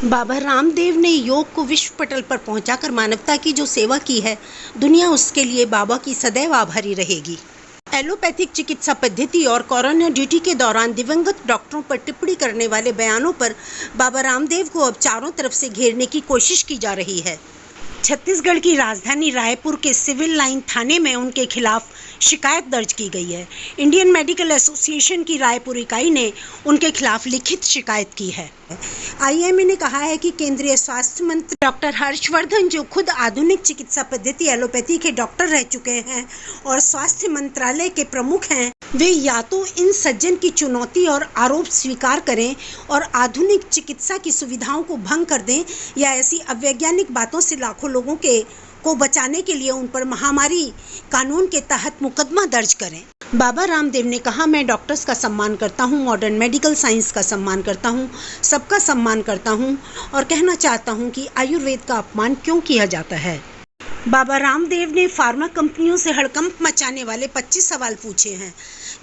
बाबा रामदेव ने योग को विश्व पटल पर पहुंचाकर मानवता की जो सेवा की है, दुनिया उसके लिए बाबा की सदैव आभारी रहेगी। एलोपैथिक चिकित्सा पद्धति और कोरोना ड्यूटी के दौरान दिवंगत डॉक्टरों पर टिप्पणी करने वाले बयानों पर बाबा रामदेव को अब चारों तरफ से घेरने की कोशिश की जा रही है। छत्तीसगढ़ की राजधानी रायपुर के सिविल लाइन थाने में उनके खिलाफ शिकायत दर्ज की गई है। इंडियन मेडिकल एसोसिएशन की रायपुर इकाई ने उनके खिलाफ लिखित शिकायत की है। आईएमए ने कहा है कि केंद्रीय स्वास्थ्य मंत्री डॉक्टर हर्षवर्धन, जो खुद आधुनिक चिकित्सा पद्धति एलोपैथी के डॉक्टर रह चुके हैं और स्वास्थ्य मंत्रालय के प्रमुख हैं, वे या तो इन सज्जन की चुनौती और आरोप स्वीकार करें और आधुनिक चिकित्सा की सुविधाओं को भंग कर दें, या ऐसी अवैज्ञानिक बातों से लाखों लोगों को बचाने के लिए उन पर महामारी कानून के तहत मुकदमा दर्ज करें। बाबा रामदेव ने कहा, मैं डॉक्टर्स का सम्मान करता हूं, मॉडर्न मेडिकल साइंस का सम्मान करता हूं, सबका सम्मान करता हूं और कहना चाहता हूं कि आयुर्वेद का अपमान क्यों किया जाता है। बाबा रामदेव ने फार्मा कंपनियों से हड़कंप मचाने वाले 25 सवाल पूछे हैं,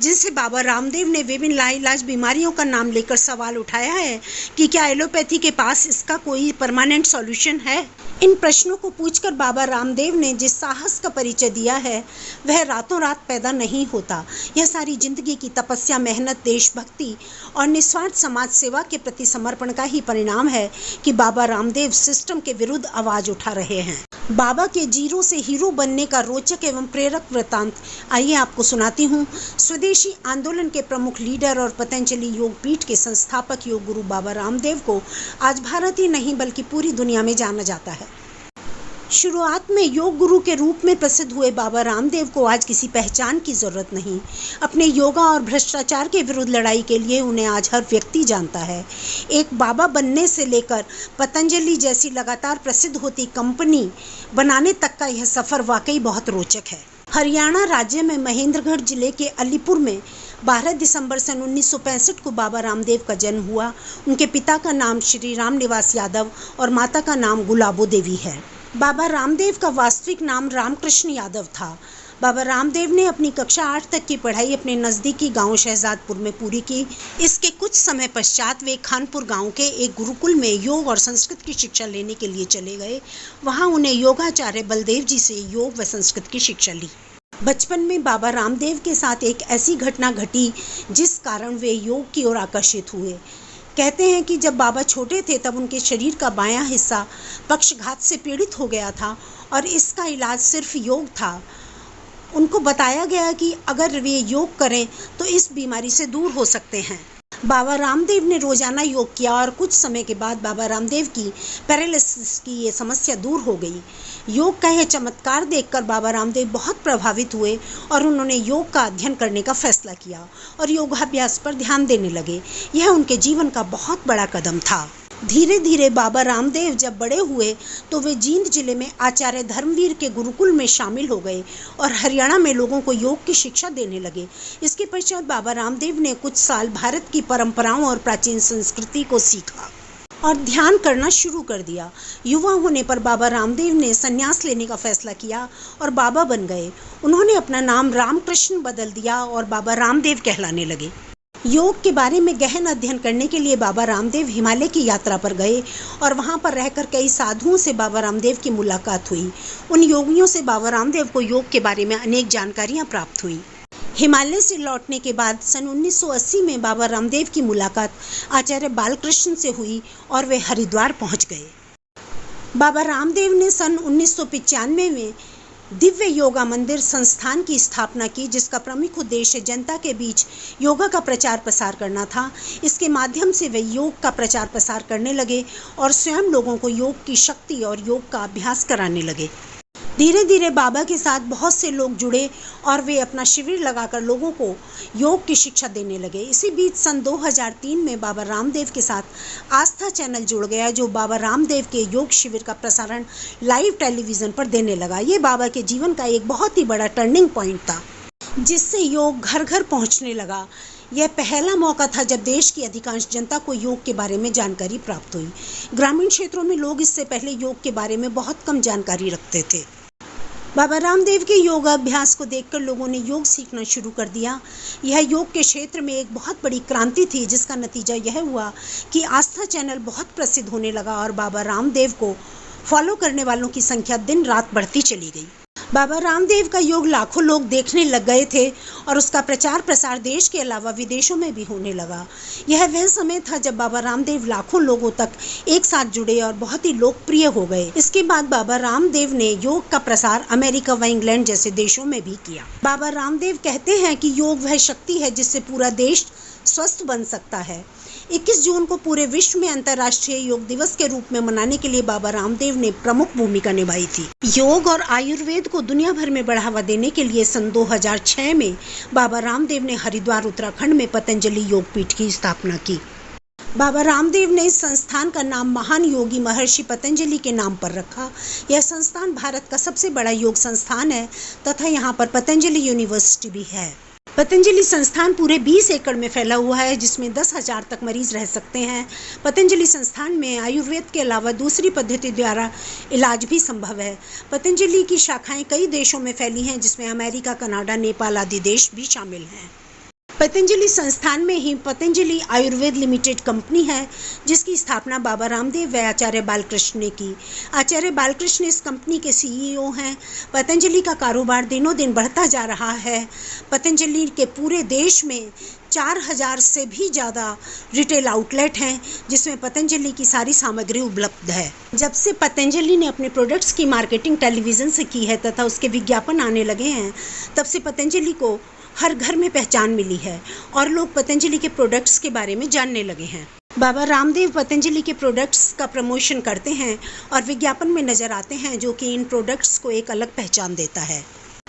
जिनसे बाबा रामदेव ने विभिन्न लाइलाज बीमारियों का नाम लेकर सवाल उठाया है कि क्या एलोपैथी के पास इसका कोई परमानेंट सॉल्यूशन है। इन प्रश्नों को पूछकर बाबा रामदेव ने जिस साहस का परिचय दिया है, वह रातों रात पैदा नहीं होता। यह सारी जिंदगी की तपस्या, मेहनत, देशभक्ति और निस्वार्थ समाज सेवा के प्रति समर्पण का ही परिणाम है कि बाबा रामदेव सिस्टम के विरुद्ध आवाज उठा रहे हैं। बाबा के जीरो से हीरो बनने का रोचक एवं प्रेरक वृत्तांत आइए आपको सुनाती हूँ। स्वदेशी आंदोलन के प्रमुख लीडर और पतंजलि योग पीठ के संस्थापक योग गुरु बाबा रामदेव को आज भारत ही नहीं बल्कि पूरी दुनिया में जाना जाता है। शुरुआत में योग गुरु के रूप में प्रसिद्ध हुए बाबा रामदेव को आज किसी पहचान की जरूरत नहीं। अपने योगा और भ्रष्टाचार के विरुद्ध लड़ाई के लिए उन्हें आज हर व्यक्ति जानता है। एक बाबा बनने से लेकर पतंजलि जैसी लगातार प्रसिद्ध होती कंपनी बनाने तक का यह सफर वाकई बहुत रोचक है। हरियाणा राज्य में महेंद्रगढ़ जिले के अलीपुर में 12 दिसंबर सन 1965 को बाबा रामदेव का जन्म हुआ। उनके पिता का नाम श्री राम निवास यादव और माता का नाम गुलाबो देवी है। बाबा रामदेव का वास्तविक नाम रामकृष्ण यादव था। बाबा रामदेव ने अपनी कक्षा 8 तक की पढ़ाई अपने नज़दीकी गांव शहजादपुर में पूरी की। इसके कुछ समय पश्चात वे खानपुर गांव के एक गुरुकुल में योग और संस्कृत की शिक्षा लेने के लिए चले गए। वहां उन्हें योगाचार्य बलदेव जी से योग व संस्कृत की शिक्षा ली। बचपन में बाबा रामदेव के साथ एक ऐसी घटना घटी जिस कारण वे योग की ओर आकर्षित हुए। कहते हैं कि जब बाबा छोटे थे तब उनके शरीर का बायां हिस्सा पक्षघात से पीड़ित हो गया था और इसका इलाज सिर्फ योग था। उनको बताया गया कि अगर वे योग करें तो इस बीमारी से दूर हो सकते हैं। बाबा रामदेव ने रोजाना योग किया और कुछ समय के बाद बाबा रामदेव की पैरालिसिस की ये समस्या दूर हो गई। योग का यह चमत्कार देखकर बाबा रामदेव बहुत प्रभावित हुए और उन्होंने योग का अध्ययन करने का फैसला किया और योगाभ्यास पर ध्यान देने लगे। यह उनके जीवन का बहुत बड़ा कदम था। धीरे धीरे बाबा रामदेव जब बड़े हुए तो वे जींद जिले में आचार्य धर्मवीर के गुरुकुल में शामिल हो गए और हरियाणा में लोगों को योग की शिक्षा देने लगे। इसके पश्चात बाबा रामदेव ने कुछ साल भारत की परंपराओं और प्राचीन संस्कृति को सीखा और ध्यान करना शुरू कर दिया। युवा होने पर बाबा रामदेव ने संन्यास लेने का फैसला किया और बाबा बन गए। उन्होंने अपना नाम रामकृष्ण बदल दिया और बाबा रामदेव कहलाने लगे। योग के बारे में गहन अध्ययन करने के लिए बाबा रामदेव हिमालय की यात्रा पर गए और वहां पर रहकर कई साधुओं से बाबा रामदेव की मुलाकात हुई। उन योगियों से बाबा रामदेव को योग के बारे में अनेक जानकारियां प्राप्त हुई। हिमालय से लौटने के बाद सन 1980 में बाबा रामदेव की मुलाकात आचार्य बालकृष्ण से हुई और वे हरिद्वार पहुंच गए। बाबा रामदेव ने सन 1995 में दिव्य योगा मंदिर संस्थान की स्थापना की, जिसका प्रमुख उद्देश्य जनता के बीच योगा का प्रचार प्रसार करना था। इसके माध्यम से वे योग का प्रचार प्रसार करने लगे और स्वयं लोगों को योग की शक्ति और योग का अभ्यास कराने लगे। धीरे धीरे बाबा के साथ बहुत से लोग जुड़े और वे अपना शिविर लगाकर लोगों को योग की शिक्षा देने लगे। इसी बीच सन 2003 में बाबा रामदेव के साथ आस्था चैनल जुड़ गया, जो बाबा रामदेव के योग शिविर का प्रसारण लाइव टेलीविज़न पर देने लगा। ये बाबा के जीवन का एक बहुत ही बड़ा टर्निंग पॉइंट था, जिससे योग घर घर पहुंचने लगा। यह पहला मौका था जब देश की अधिकांश जनता को योग के बारे में जानकारी प्राप्त हुई। ग्रामीण क्षेत्रों में लोग इससे पहले योग के बारे में बहुत कम जानकारी रखते थे। बाबा रामदेव के योगाभ्यास को देखकर लोगों ने योग सीखना शुरू कर दिया। यह योग के क्षेत्र में एक बहुत बड़ी क्रांति थी, जिसका नतीजा यह हुआ कि आस्था चैनल बहुत प्रसिद्ध होने लगा और बाबा रामदेव को फॉलो करने वालों की संख्या दिन रात बढ़ती चली गई। बाबा रामदेव का योग लाखों लोग देखने लग गए थे और उसका प्रचार प्रसार देश के अलावा विदेशों में भी होने लगा। यह वह समय था जब बाबा रामदेव लाखों लोगों तक एक साथ जुड़े और बहुत ही लोकप्रिय हो गए। इसके बाद बाबा रामदेव ने योग का प्रसार अमेरिका व इंग्लैंड जैसे देशों में भी किया। बाबा रामदेव कहते हैं कि योग वह शक्ति है जिससे पूरा देश स्वस्थ बन सकता है। 21 जून को पूरे विश्व में अंतर्राष्ट्रीय योग दिवस के रूप में मनाने के लिए बाबा रामदेव ने प्रमुख भूमिका निभाई थी। योग और आयुर्वेद को दुनिया भर में बढ़ावा देने के लिए सन 2006 में बाबा रामदेव ने हरिद्वार उत्तराखंड में पतंजलि योग पीठ की स्थापना की। बाबा रामदेव ने इस संस्थान का नाम महान योगी महर्षि पतंजलि के नाम पर रखा। यह संस्थान भारत का सबसे बड़ा योग संस्थान है तथा यहाँ पर पतंजलि यूनिवर्सिटी भी है। पतंजलि संस्थान पूरे 20 एकड़ में फैला हुआ है, जिसमें 10,000 तक मरीज रह सकते हैं। पतंजलि संस्थान में आयुर्वेद के अलावा दूसरी पद्धति द्वारा इलाज भी संभव है। पतंजलि की शाखाएं कई देशों में फैली हैं, जिसमें अमेरिका, कनाडा, नेपाल आदि देश भी शामिल हैं। पतंजलि संस्थान में ही पतंजलि आयुर्वेद लिमिटेड कंपनी है, जिसकी स्थापना बाबा रामदेव व आचार्य बालकृष्ण ने की। आचार्य बालकृष्ण इस कंपनी के सीईओ हैं। पतंजलि का कारोबार दिनों दिन बढ़ता जा रहा है। पतंजलि के पूरे देश में 4000 से भी ज़्यादा रिटेल आउटलेट हैं, जिसमें पतंजलि की सारी सामग्री उपलब्ध है। जब से पतंजलि ने अपने प्रोडक्ट्स की मार्केटिंग टेलीविज़न से की है तथा उसके विज्ञापन आने लगे हैं, तब से पतंजलि को हर घर में पहचान मिली है और लोग पतंजलि के प्रोडक्ट्स के बारे में जानने लगे हैं। बाबा रामदेव पतंजलि के प्रोडक्ट्स का प्रमोशन करते हैं और विज्ञापन में नजर आते हैं, जो कि इन प्रोडक्ट्स को एक अलग पहचान देता है।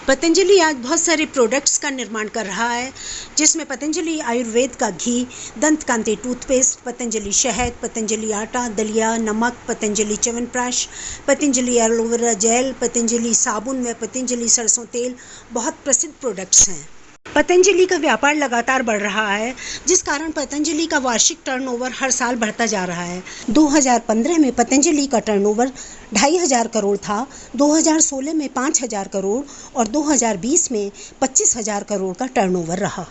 पतंजलि आज बहुत सारे प्रोडक्ट्स का निर्माण कर रहा है, जिसमें पतंजलि आयुर्वेद का घी, दंतकांति टूथपेस्ट, पतंजलि शहद, पतंजलि आटा, दलिया, नमक, पतंजलि च्यवनप्राश, पतंजलि एलोवेरा जेल, पतंजलि साबुन व पतंजलि सरसों तेल बहुत प्रसिद्ध प्रोडक्ट्स हैं। पतंजलि का व्यापार लगातार बढ़ रहा है, जिस कारण पतंजलि का वार्षिक टर्नओवर हर साल बढ़ता जा रहा है। 2015 में पतंजलि का टर्नओवर 2500 करोड़ था, 2016 में 5000 करोड़ और 2020 में 25,000 करोड़ का टर्नओवर रहा।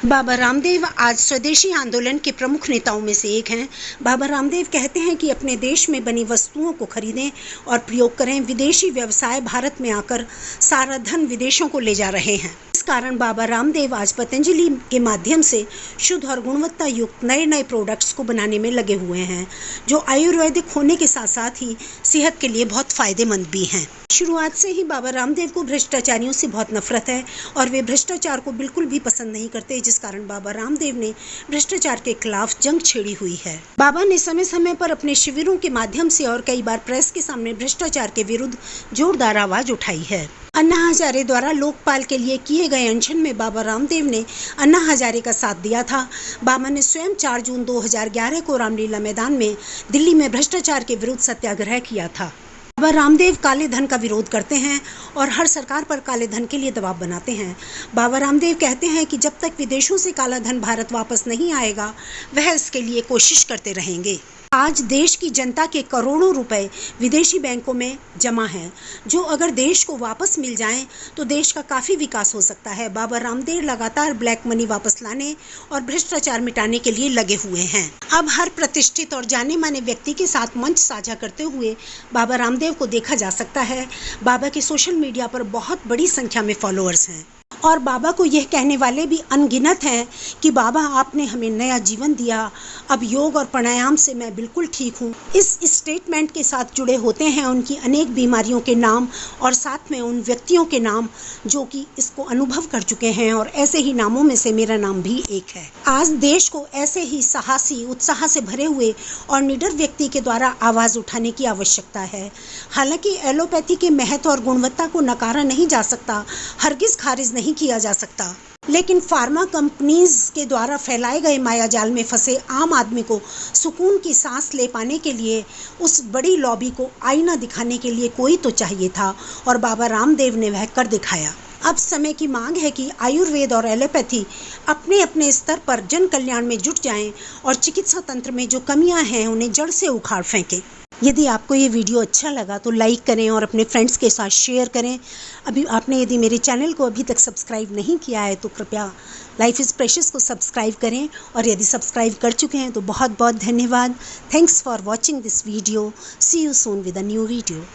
बाबा रामदेव आज स्वदेशी आंदोलन के प्रमुख नेताओं में से एक हैं। बाबा रामदेव कहते हैं कि अपने देश में बनी वस्तुओं को खरीदें और प्रयोग करें। विदेशी व्यवसाय भारत में आकर सारा धन विदेशों को ले जा रहे हैं। इस कारण बाबा रामदेव आज पतंजलि के माध्यम से शुद्ध और गुणवत्ता युक्त नए नए प्रोडक्ट्स को बनाने में लगे हुए हैं, जो आयुर्वेदिक होने के साथ साथ ही सेहत के लिए बहुत फायदेमंद भी हैं। शुरुआत से ही बाबा रामदेव को भ्रष्टाचारियों से बहुत नफरत है और वे भ्रष्टाचार को बिल्कुल भी पसंद नहीं करते, जिस कारण बाबा रामदेव ने भ्रष्टाचार के खिलाफ जंग छेड़ी हुई है। बाबा ने समय समय पर अपने शिविरों के माध्यम से और कई बार प्रेस के सामने भ्रष्टाचार के विरुद्ध जोरदार आवाज उठाई है। अन्ना हजारे द्वारा लोकपाल के लिए किए गए अनशन में बाबा रामदेव ने अन्ना हजारे का साथ दिया था। बाबा ने स्वयं 4 जून 2011 को रामलीला मैदान में दिल्ली में भ्रष्टाचार के विरुद्ध सत्याग्रह किया था। बाबा रामदेव काले धन का विरोध करते हैं और हर सरकार पर काले धन के लिए दबाव बनाते हैं। बाबा रामदेव कहते हैं कि जब तक विदेशों से काला धन भारत वापस नहीं आएगा, वह इसके लिए कोशिश करते रहेंगे। आज देश की जनता के करोड़ों रुपए विदेशी बैंकों में जमा हैं, जो अगर देश को वापस मिल जाएं तो देश का काफ़ी विकास हो सकता है। बाबा रामदेव लगातार ब्लैक मनी वापस लाने और भ्रष्टाचार मिटाने के लिए लगे हुए हैं। अब हर प्रतिष्ठित और जाने माने व्यक्ति के साथ मंच साझा करते हुए बाबा रामदेव को देखा जा सकता है। बाबा के सोशल मीडिया पर बहुत बड़ी संख्या में फॉलोअर्स हैं और बाबा को यह कहने वाले भी अनगिनत हैं कि बाबा आपने हमें नया जीवन दिया, अब योग और प्राणायाम से मैं बिल्कुल ठीक हूँ। इस स्टेटमेंट के साथ जुड़े होते हैं उनकी अनेक बीमारियों के नाम और साथ में उन व्यक्तियों के नाम जो कि इसको अनुभव कर चुके हैं, और ऐसे ही नामों में से मेरा नाम भी एक है। आज देश को ऐसे ही साहसी, उत्साह से भरे हुए और निडर व्यक्ति के द्वारा आवाज़ उठाने की आवश्यकता है। हालांकि एलोपैथी के महत्व और गुणवत्ता को नकारा नहीं जा सकता, हरगिज खारिज नहीं किया जा सकता, लेकिन फार्मा कंपनीज के द्वारा फैलाए गए मायाजाल में फंसे आम आदमी को सुकून की सांस ले पाने के लिए उस बड़ी लॉबी को आईना दिखाने के लिए कोई तो चाहिए था, और बाबा रामदेव ने वह कर दिखाया। अब समय की मांग है कि आयुर्वेद और एलोपैथी अपने अपने स्तर पर जन कल्याण में जुट जाएं और चिकित्सा तंत्र में जो कमियां हैं उन्हें जड़ से उखाड़ फेंकें। यदि आपको ये वीडियो अच्छा लगा तो लाइक करें और अपने फ्रेंड्स के साथ शेयर करें। अभी आपने यदि मेरे चैनल को अभी तक सब्सक्राइब नहीं किया है तो कृपया लाइफ इज़ प्रेशियस को सब्सक्राइब करें, और यदि सब्सक्राइब कर चुके हैं तो बहुत बहुत धन्यवाद। Thanks for watching this video. See you soon with a new video.